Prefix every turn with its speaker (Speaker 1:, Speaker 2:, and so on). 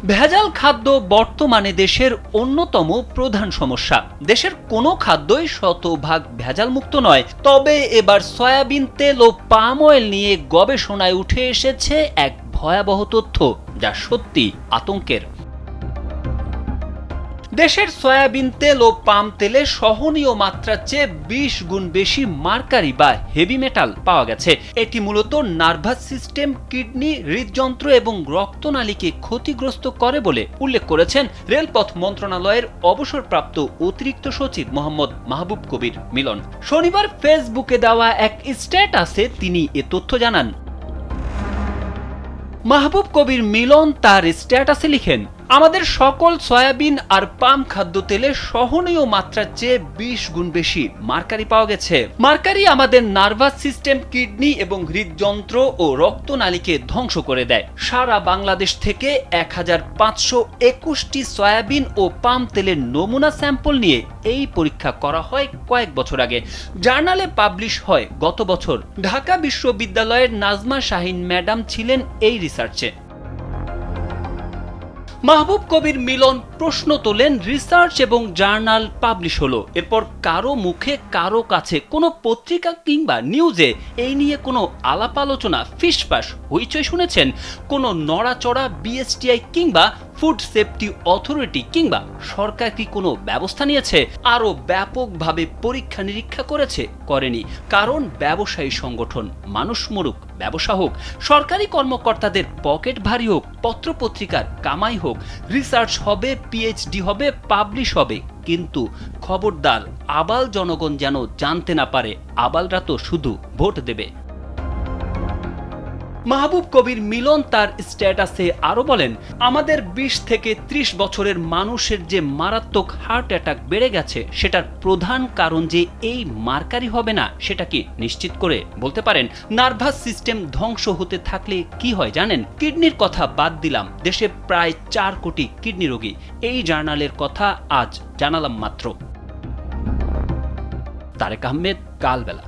Speaker 1: ভেজাল খাদ্য বর্তমানে দেশের অন্যতম প্রধান সমস্যা। দেশের কোনো খাদ্যই শতভাগ ভেজাল মুক্ত নয়। তবে এবার সয়াবিন তেল ও পাম অয়েল নিয়ে গবেষণায় উঠে এসেছে এক ভয়াবহ তথ্য, যা সত্যি আতঙ্কের। দেশের সয়াবিন তেল ও পাম তেলে সহনীয় মাত্রার চেয়ে 20 গুণ বেশি মার্কারি বা হেভি মেটাল পাওয়া গেছে। এটি মূলত নার্ভাস সিস্টেম, কিডনি, হৃদযন্ত্র এবং রক্তনালীকে ক্ষতিগ্রস্ত করে বলে উল্লেখ করেছেন রেলপথ মন্ত্রণালয়ের অবসরপ্রাপ্ত অতিরিক্ত সচিব মোহাম্মদ মাহবুব কবির মিলন। শনিবার ফেসবুকে দেওয়া এক স্ট্যাটাসে তিনি এ তথ্য জানান। মাহবুব কবির মিলন তার স্ট্যাটাসে লিখেন, আমাদের সকল সয়াবিন আর পাম খাদ্য তেলে সহনীয় মাত্রার চেয়ে 20 গুণ বেশি মার্কারি পাওয়া গেছে। মার্কারি আমাদের নার্ভাস সিস্টেম, কিডনি এবং হৃদযন্ত্র ও রক্তনালীকে ধ্বংস করে দেয়। সারা বাংলাদেশ থেকে 1521টি সয়াবিন ও পাম তেলের নমুনা স্যাম্পল নিয়ে এই পরীক্ষা করা হয় কয়েক বছর আগে। জার্নালে পাবলিশ হয় গত বছর। ঢাকা বিশ্ববিদ্যালয়ের নাজমা শাহিন ম্যাডাম ছিলেন এই রিসার্চে। মাহবুব কবির মিলন প্রশ্ন তোলেন, রিসার্চ এবং জার্নাল পাবলিশ হলো, এরপর কারো মুখে কারো কাছে কোনো পত্রিকা কিংবা নিউজে এই নিয়ে কোনো আলাপ আলোচনা, ফিসফাস, হইচই শুনেছেন? কোনো নড়াচড়া বিএসটিআই কিংবা ফুড সেফটি অথরিটি কিংবা সরকার কি কোনো ব্যবস্থা নিয়েছে? আরও ব্যাপকভাবে পরীক্ষা নিরীক্ষা করেছে? করেনি। কারণ ব্যবসায়ী সংগঠন, মানুষ মরুক, ব্যবসা হোক, সরকারি কর্মকর্তাদের পকেট ভারী হোক, পত্রপত্রিকার কামাই হোক, রিসার্চ হবে, পিএইচডি হবে, পাবলিশ হবে, কিন্তু খবরদার আবাল জনগণ যেন জানতে না পারে। আবালরা তো শুধু ভোট দেবে। মাহবুব কবির মিলন তার স্ট্যাটাসে আরো বলেন, আমাদের 20 থেকে 30 বছরের মানুষের যে মারাত্মক হার্ট অ্যাটাক বেড়ে গেছে, সেটার প্রধান কারণ যে এই মার্কারি হবে না, সেটা কি নিশ্চিত করে বলতে পারেন? নার্ভাস সিস্টেম ধ্বংস হতে থাকলে কি হয় জানেন? কিডনির কথা বাদ দিলাম, দেশে প্রায় 4 কোটি কিডনি রোগী। এই জার্নালের কথা আজ জানালাম মাত্র। তারেক আহমেদ, কালবেলা।